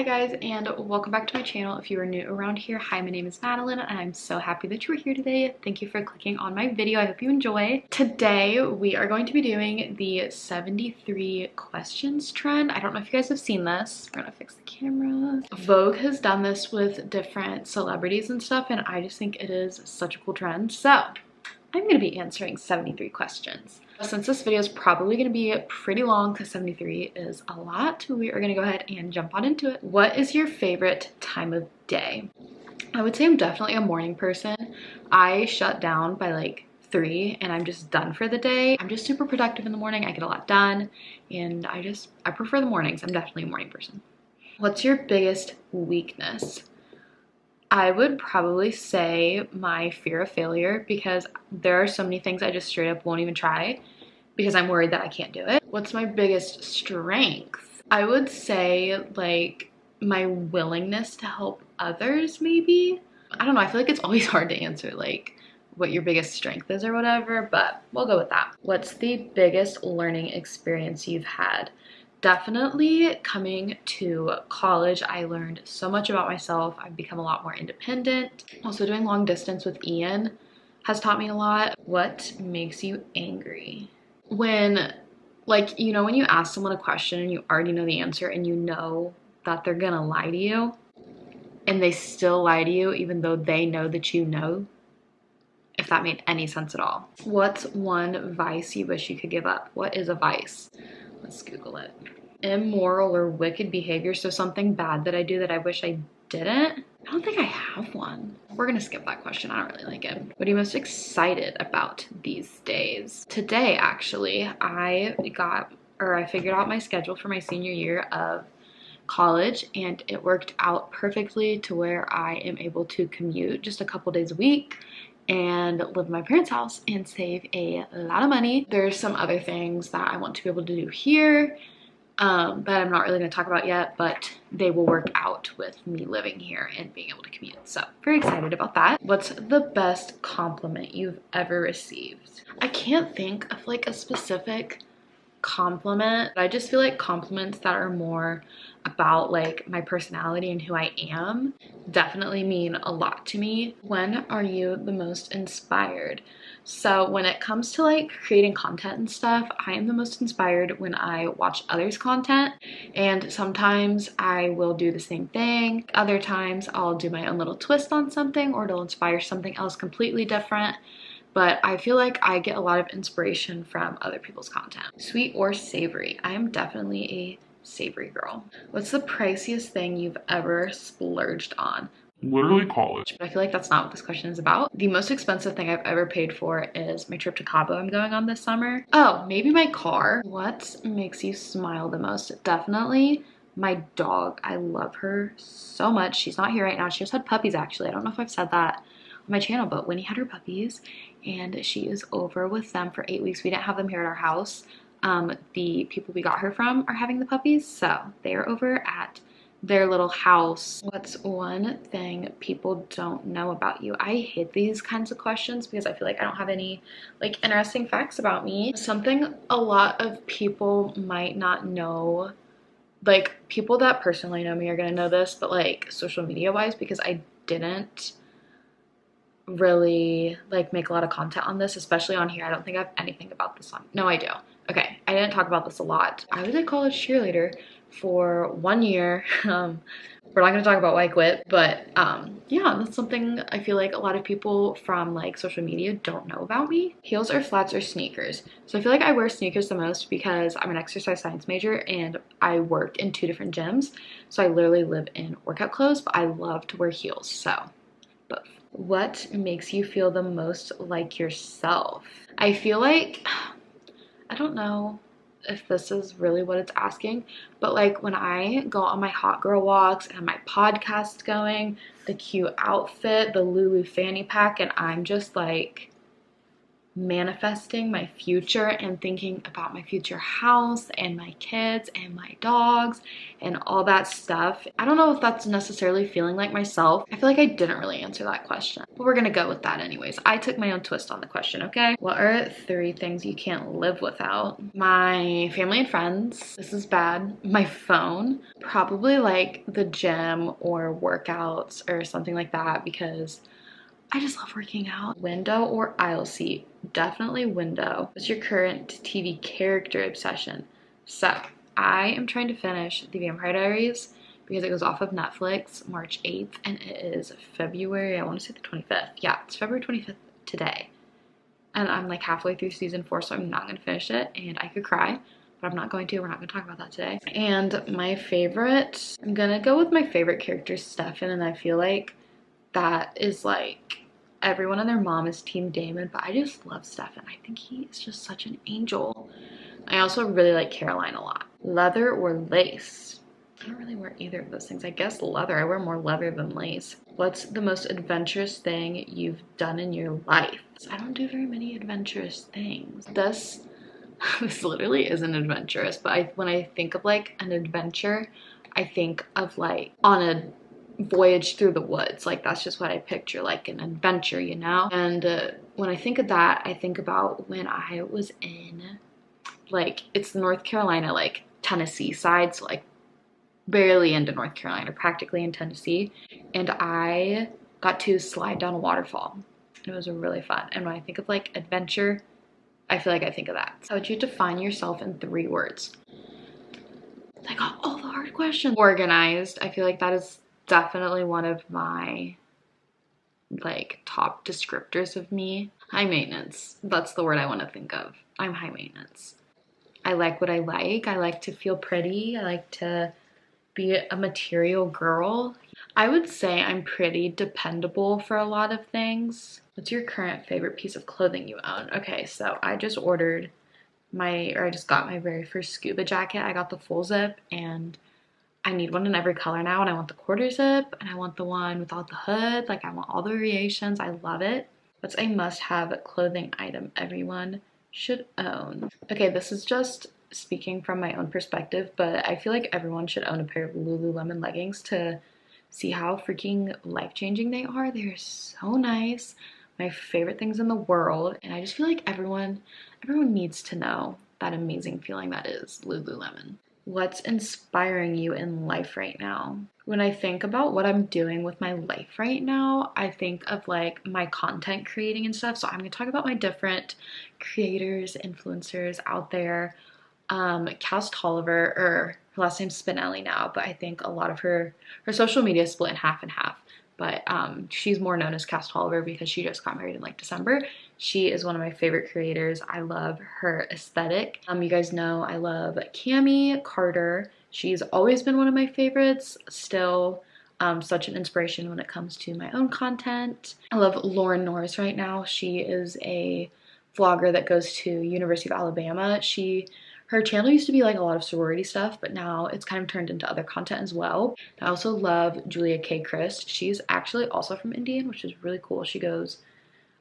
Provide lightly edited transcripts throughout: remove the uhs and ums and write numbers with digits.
Hi guys, and welcome back to my channel. If you are new around here, hi, my name is Madeline and I'm so happy that you are here today. Thank you for clicking on my video. I hope you enjoy. Today we are going to be doing the 73 questions trend. I don't know if you guys have seen this. We're gonna fix the camera. Vogue has done this with different celebrities and stuff, and I just think it is such a cool trend. So I'm going to be answering 73 questions. Since this video is probably going to be pretty long because 73 is a lot, we are going to go ahead and jump on into it. What is your favorite time of day? I would say I'm definitely a morning person. I shut down by like 3 and I'm just done for the day. I'm just super productive in the morning. I get a lot done and I prefer the mornings. I'm definitely a morning person. What's your biggest weakness? I would probably say my fear of failure, because there are so many things I just straight up won't even try because I'm worried that I can't do it. What's my biggest strength? I would say like my willingness to help others, maybe. I don't know, I feel like it's always hard to answer like what your biggest strength is or whatever, but we'll go with that. What's the biggest learning experience you've had? Definitely coming to college, I learned so much about myself. I've become a lot more independent. Also doing long distance with Ian has taught me a lot. What makes you angry? When, like, you know, when you ask someone a question and you already know the answer and you know that they're gonna lie to you and they still lie to you even though they know that you know, if that made any sense at all. What's one vice you wish you could give up? What is a vice? Let's Google it. Immoral or wicked behavior, so something bad that I do that I wish I didn't. I don't think I have one. We're gonna skip that question. I don't really like it. What are you most excited about these days? Today, actually, I figured out my schedule for my senior year of college, and it worked out perfectly to where I am able to commute just a couple days a week and live in my parents' house and save a lot of money. There's some other things that I want to be able to do here that I'm not really going to talk about yet, but they will work out with me living here and being able to commute. So very excited about that. What's the best compliment you've ever received? I can't think of like a specific compliment. I just feel like compliments that are more about like my personality and who I am definitely mean a lot to me. When are you the most inspired? So when it comes to like creating content and stuff, I am the most inspired when I watch others' content, and sometimes I will do the same thing. Other times I'll do my own little twist on something, or it'll inspire something else completely different. But I feel like I get a lot of inspiration from other people's content. Sweet or savory? I am definitely a savory girl. What's the priciest thing you've ever splurged on? Literally college. But I feel like that's not what this question is about. The most expensive thing I've ever paid for is my trip to Cabo I'm going on this summer. Oh, maybe my car. What makes you smile the most? Definitely my dog. I love her so much. She's not here right now. She just had puppies, actually. I don't know if I've said that on my channel, but Winnie had her puppies and she is over with them for 8 weeks. We didn't have them here at our house. The people we got her from are having the puppies, so they are over at their little house. What's one thing people don't know about you? I hate these kinds of questions because I feel like I don't have any like interesting facts about me. Something a lot of people might not know, like people that personally know me are gonna know this, but like social media wise, because I didn't really like make a lot of content on this, especially on here. I don't think I have anything about this on. No, I do. Okay, I didn't talk about this a lot. I was a college cheerleader for 1 year. We're not going to talk about why I quit, but yeah, that's something I feel like a lot of people from like social media don't know about me. Heels or flats or sneakers? So I feel like I wear sneakers the most because I'm an exercise science major and I work in 2 different gyms, so I literally live in workout clothes, but I love to wear heels, so both. What makes you feel the most like yourself? I feel like, I don't know if this is really what it's asking, but like when I go on my hot girl walks and my podcast going, the cute outfit, the Lulu fanny pack, and I'm just like manifesting my future and thinking about my future house and my kids and my dogs and all that stuff. I don't know if that's necessarily feeling like myself. I feel like I didn't really answer that question, but we're gonna go with that anyways. I took my own twist on the question, okay? What are 3 things you can't live without? My family and friends. This is bad. My phone. Probably like the gym or workouts or something like that, because I just love working out. Window or aisle seat? Definitely window. What's your current TV character obsession? So I am trying to finish The Vampire Diaries because it goes off of Netflix March 8th and it is February, I want to say the 25th. Yeah, it's February 25th today. And I'm like halfway through season 4, so I'm not going to finish it and I could cry, but I'm not going to. We're not going to talk about that today. And my favorite, I'm going to go with my favorite character, Stefan, and I feel like that is like everyone and their mom is Team Damon, but I just love Stefan. I think he is just such an angel. I also really like Caroline a lot. Leather or lace? I don't really wear either of those things. I guess leather. I wear more leather than lace. What's the most adventurous thing you've done in your life? I don't do very many adventurous things. This literally isn't adventurous, but when I think of like an adventure, I think of like on a voyage through the woods. Like that's just what I picture, like an adventure, you know? And when I think of that, I think about when I was in like, it's the North Carolina, like Tennessee side, so like barely into North Carolina, practically in Tennessee, and I got to slide down a waterfall. It was really fun. And when I think of like adventure, I feel like I think of that. How would you define yourself in 3 words? I got all the hard questions. Organized. I feel like that is definitely one of my like top descriptors of me. High maintenance. That's the word I want to think of. I'm high maintenance. I like what I like. I like to feel pretty. I like to be a material girl. I would say I'm pretty dependable for a lot of things. What's your current favorite piece of clothing you own? Okay, so I just got my very first scuba jacket. I got the full zip and I need one in every color now, and I want the quarter zip and I want the one without the hood. Like I want all the variations. I love it. What's a must-have clothing item everyone should own? Okay, this is just speaking from my own perspective, but I feel like everyone should own a pair of Lululemon leggings to see how freaking life-changing they are. They're so nice. My favorite things in the world, and I just feel like everyone needs to know that amazing feeling that is Lululemon. What's inspiring you in life right now? When I think about what I'm doing with my life right now, I think of like my content creating and stuff. So I'm going to talk about my different creators, influencers out there. Cass Tolliver, or her last name's Spinelli now, but I think a lot of her social media is split in half and half. But she's more known as Cass Tolliver because she just got married in like December. She is one of my favorite creators. I love her aesthetic. You guys know I love Cami Carter. She's always been one of my favorites. Still such an inspiration when it comes to my own content. I love Lauren Norris right now. She is a vlogger that goes to University of Alabama. Her channel used to be like a lot of sorority stuff, but now it's kind of turned into other content as well. I also love Julia K. Christ. She's actually also from Indiana, which is really cool. She goes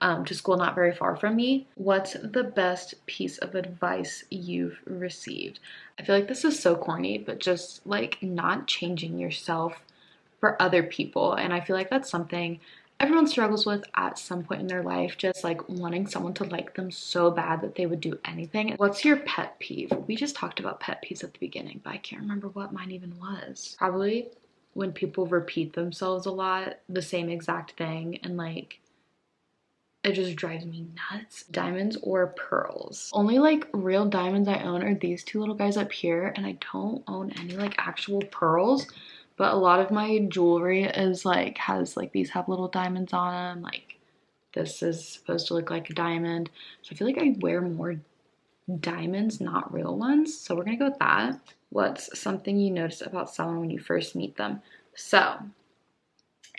to school not very far from me. What's the best piece of advice you've received? I feel like this is so corny, but just like not changing yourself for other people. And I feel like that's something everyone struggles with at some point in their life, just like wanting someone to like them so bad that they would do anything. What's your pet peeve? We just talked about pet peeves at the beginning, but I can't remember what mine even was. Probably when people repeat themselves a lot, the same exact thing, and like it just drives me nuts. Diamonds or pearls? Only like real diamonds I own are these 2 little guys up here, and I don't own any like actual pearls. But a lot of my jewelry is like, these have little diamonds on them. Like this is supposed to look like a diamond. So I feel like I wear more diamonds, not real ones. So we're gonna go with that. What's something you notice about someone when you first meet them? So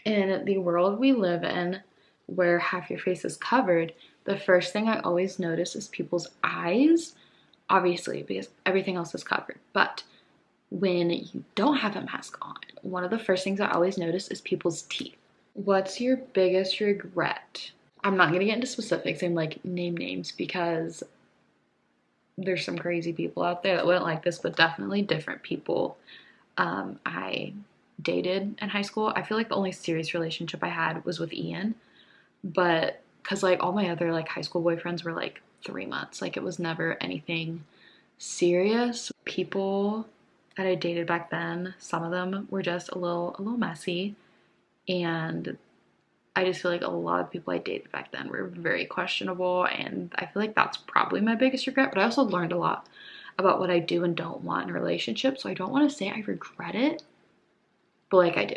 in the world we live in, where half your face is covered, the first thing I always notice is people's eyes, obviously, because everything else is covered. But when you don't have a mask on, one of the first things I always notice is people's teeth. What's your biggest regret? I'm not gonna get into specifics and like name names because there's some crazy people out there that wouldn't like this, but definitely different people I dated in high school. I feel like the only serious relationship I had was with Ian, but because like all my other like high school boyfriends were like 3 months, like it was never anything serious. People that I dated back then, some of them were just a little messy, and I just feel like a lot of people I dated back then were very questionable, and I feel like that's probably my biggest regret. But I also learned a lot about what I do and don't want in relationships, so I don't want to say I regret it, but like I do.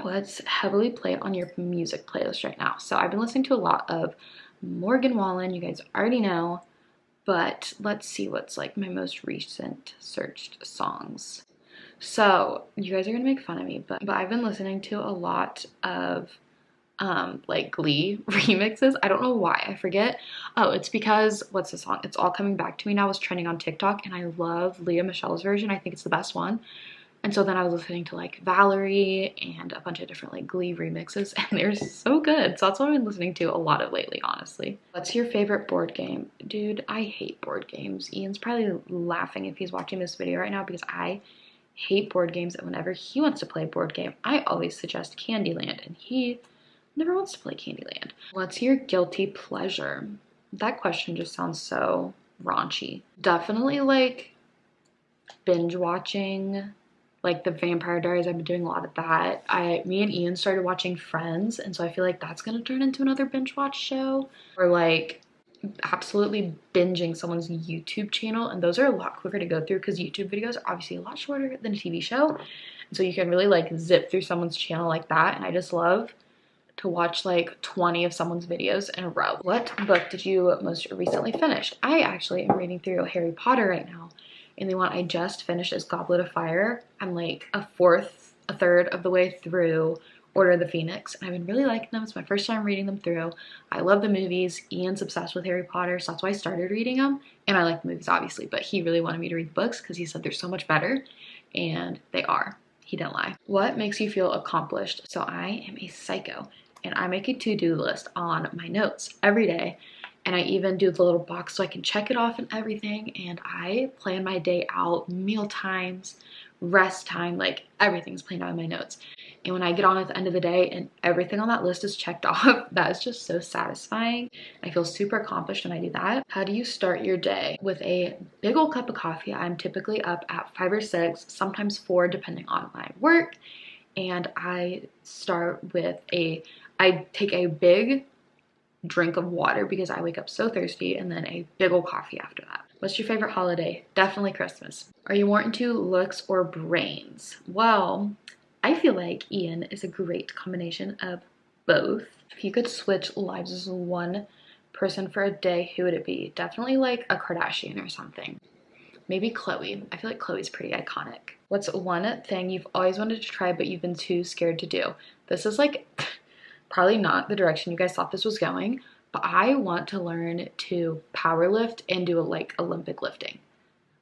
Let's heavily play it on your music playlist right now. So I've been listening to a lot of Morgan Wallen, you guys already know, but let's see what's like my most recent searched songs. So you guys are gonna make fun of me, but I've been listening to a lot of like Glee remixes. I don't know why, I forget. Oh, it's because, what's the song? It's All Coming Back to Me now was trending on TikTok, and I love Leah Michelle's version. I think it's the best one. And so then I was listening to like Valerie and a bunch of different like Glee remixes, and they're so good. So that's what I've been listening to a lot of lately, honestly. What's your favorite board game? Dude, I hate board games. Ian's probably laughing if he's watching this video right now because I hate board games, and whenever he wants to play a board game, I always suggest Candyland, and he never wants to play Candyland. What's your guilty pleasure? That question just sounds so raunchy. Definitely like binge watching, like the Vampire Diaries. I've been doing a lot of that. Me and Ian started watching Friends, and so I feel like that's gonna turn into another binge watch show. Or like absolutely binging someone's YouTube channel, and those are a lot quicker to go through because YouTube videos are obviously a lot shorter than a TV show. And so you can really like zip through someone's channel like that, and I just love to watch like 20 of someone's videos in a row. What book did you most recently finish? I actually am reading through Harry Potter right now, and the one I just finished is Goblet of Fire. I'm like a third of the way through Order of the Phoenix, and I've been really liking them. It's my first time reading them through. I love the movies. Ian's obsessed with Harry Potter, so that's why I started reading them, and I like the movies obviously, but he really wanted me to read the books because he said they're so much better, and they are. He didn't lie. What makes you feel accomplished? So I am a psycho, and I make a to-do list on my notes every day, and I even do the little box so I can check it off and everything, and I plan my day out, meal times, rest time, like everything's planned out in my notes. And when I get on at the end of the day and everything on that list is checked off, that is just so satisfying. I feel super accomplished when I do that. How do you start your day? With a big old cup of coffee. I'm typically up at 5 or 6, sometimes 4 depending on my work. And I start with I take a big drink of water because I wake up so thirsty, and then a big old coffee after that. What's your favorite holiday? Definitely Christmas. Are you more into looks or brains? Well, I feel like Ian is a great combination of both. If you could switch lives as one person for a day, who would it be? Definitely like a Kardashian or something. Maybe Khloe. I feel like Khloe's pretty iconic. What's one thing you've always wanted to try but you've been too scared to do? This is like probably not the direction you guys thought this was going, but I want to learn to power lift and do like Olympic lifting.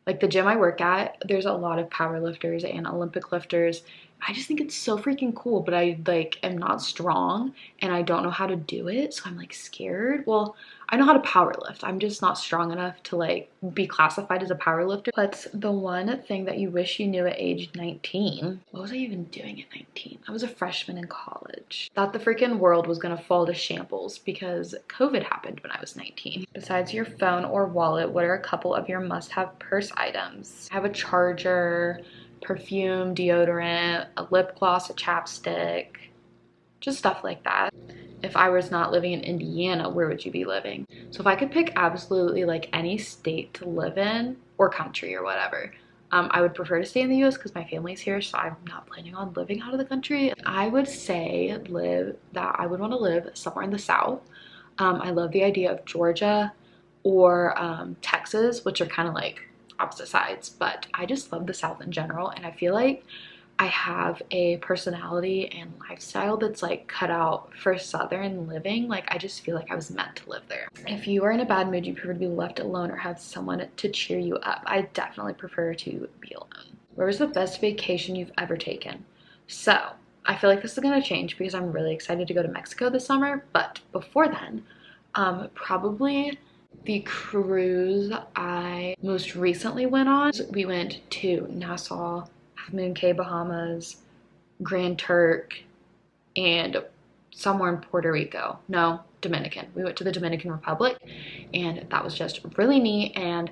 Like the gym I work at, there's a lot of power lifters and Olympic lifters. I just think it's so freaking cool, but I like am not strong and I don't know how to do it, so I'm like scared. Well, I know how to power lift. I'm just not strong enough to like be classified as a power lifter. What's the one thing that you wish you knew at age 19? What was I even doing at 19? I was a freshman in college. Thought the freaking world was gonna fall to shambles because COVID happened when I was 19. Besides your phone or wallet, what are a couple of your must-have purse items? I have a charger, perfume, deodorant, a lip gloss, a chapstick, just stuff like that. If I was not living in Indiana, where would you be living? So if I could pick absolutely like any state to live in, or country or whatever, I would prefer to stay in the US because my family's here, so I'm not planning on living out of the country. I would say I would want to live somewhere in the South. I love the idea of Georgia or Texas, which are kind of like opposite sides, but I just love the South in general, and I feel like I have a personality and lifestyle that's like cut out for Southern living. Like I just feel like I was meant to live there. If you are in a bad mood, you prefer to be left alone or have someone to cheer you up? I definitely prefer to be alone. Where was the best vacation you've ever taken? So I feel like this is gonna change because I'm really excited to go to Mexico this summer, but before then, probably the cruise I most recently went on. We went to Nassau, Half Moon Cay, Bahamas, Grand Turk, and somewhere in Puerto Rico. No, Dominican. We went to the Dominican Republic, and that was just really neat. And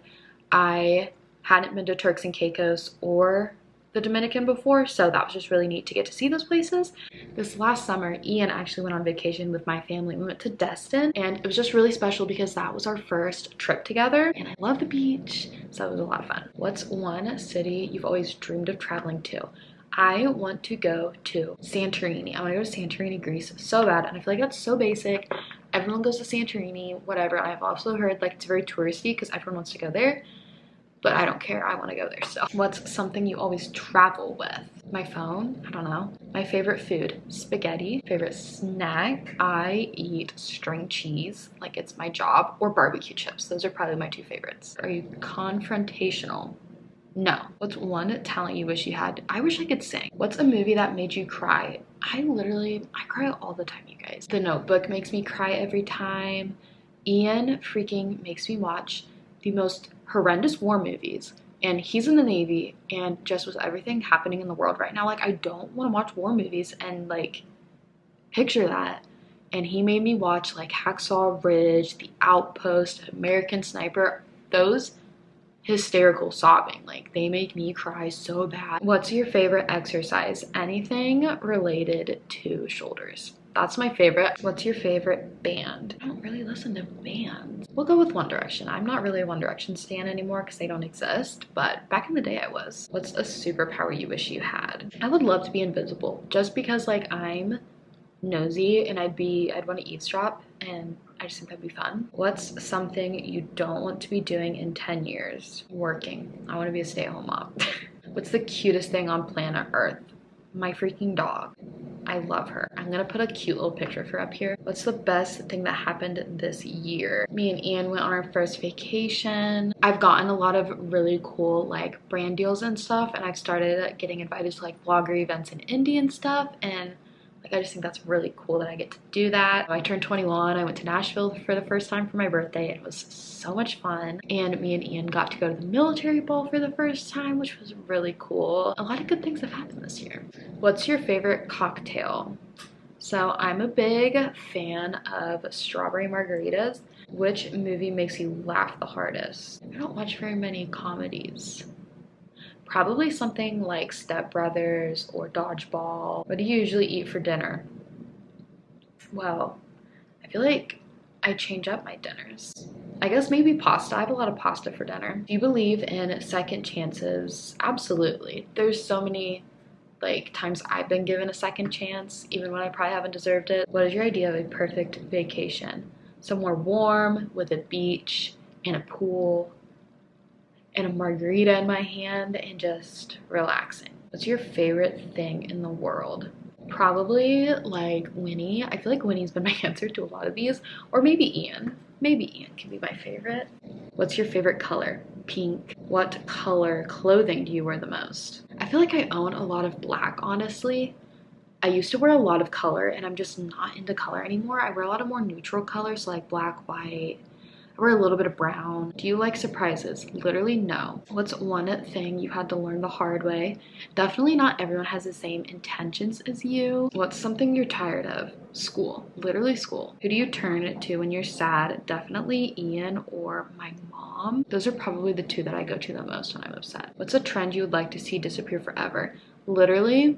I hadn't been to Turks and Caicos or the Dominican before, so that was just really neat to get to see those places. This last summer, Ian actually went on vacation with my family. We went to Destin, and it was just really special because that was our first trip together, and I love the beach, so it was a lot of fun. What's one city you've always dreamed of traveling to? I want to go to Santorini. I want to go to Santorini, Greece so bad, and I feel like that's so basic. Everyone goes to Santorini, whatever. I've also heard like it's very touristy because everyone wants to go there, but I don't care. I want to go there. So what's something you always travel with? My phone? I don't know. My favorite food? Spaghetti. Favorite snack? I eat string cheese like it's my job, or barbecue chips. Those are probably my two favorites. Are you confrontational? No. What's one talent you wish you had? I wish I could sing. What's a movie that made you cry? I cry all the time, you guys. The Notebook makes me cry every time. Ian freaking makes me watch the most horrendous war movies, and he's in the Navy, and just with everything happening in the world right now, like I don't want to watch war movies and like picture that. And he made me watch like Hacksaw Ridge, The Outpost, American Sniper. Those hysterical sobbing, like they make me cry so bad. What's your favorite exercise? Anything related to shoulders. That's my favorite. What's your favorite band? I don't really listen to bands. We'll go with One Direction. I'm not really a One Direction stan anymore because they don't exist, but back in the day I was. What's a superpower you wish you had? I would love to be invisible, just because like I'm nosy and I'd want to eavesdrop, and I just think that'd be fun. What's something you don't want to be doing in 10 years? Working. I want to be a stay-at-home mom. What's the cutest thing on planet Earth? My freaking dog. I love her. I'm gonna put a cute little picture of her up here. What's the best thing that happened this year? Me and Ian went on our first vacation. I've gotten a lot of really cool like brand deals and stuff, and I've started getting invited to like vlogger events in India and stuff, and like I just think that's really cool that I get to do that. I turned 21. I went to Nashville for the first time for my birthday. It was so much fun. And me and Ian got to go to the military ball for the first time, which was really cool. A lot of good things have happened this year. What's your favorite cocktail? So I'm a big fan of strawberry margaritas. Which movie makes you laugh the hardest? I don't watch very many comedies. Probably something like Step Brothers or Dodgeball. What do you usually eat for dinner? Well, I feel like I change up my dinners. I guess maybe pasta. I have a lot of pasta for dinner. Do you believe in second chances? Absolutely. There's so many like times I've been given a second chance, even when I probably haven't deserved it. What is your idea of a perfect vacation? Somewhere warm with a beach and a pool and a margarita in my hand and just relaxing. What's your favorite thing in the world? Probably like Winnie. I feel like Winnie's been my answer to a lot of these, or maybe Ian. Maybe Ian can be my favorite. What's your favorite color? Pink. What color clothing do you wear the most? I feel like I own a lot of black, honestly. I used to wear a lot of color, and I'm just not into color anymore. I wear a lot of more neutral colors like black, white. I wear a little bit of brown. Do you like surprises? Literally no. What's one thing you had to learn the hard way? Definitely not everyone has the same intentions as you. What's something you're tired of? School. Literally school. Who do you turn to when you're sad? Definitely Ian or my mom. Those are probably the two that I go to the most when I'm upset. What's a trend you would like to see disappear forever? Literally,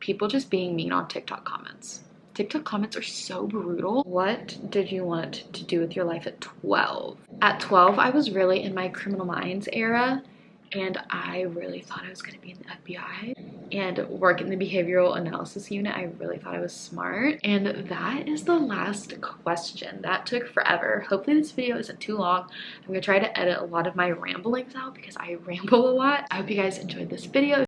people just being mean on TikTok comments. TikTok comments are so brutal. What did you want to do with your life at 12? At 12, I was really in my Criminal Minds era, and I really thought I was going to be in the FBI and work in the behavioral analysis unit. I really thought I was smart. And that is the last question. That took forever. Hopefully this video isn't too long. I'm going to try to edit a lot of my ramblings out because I ramble a lot. I hope you guys enjoyed this video.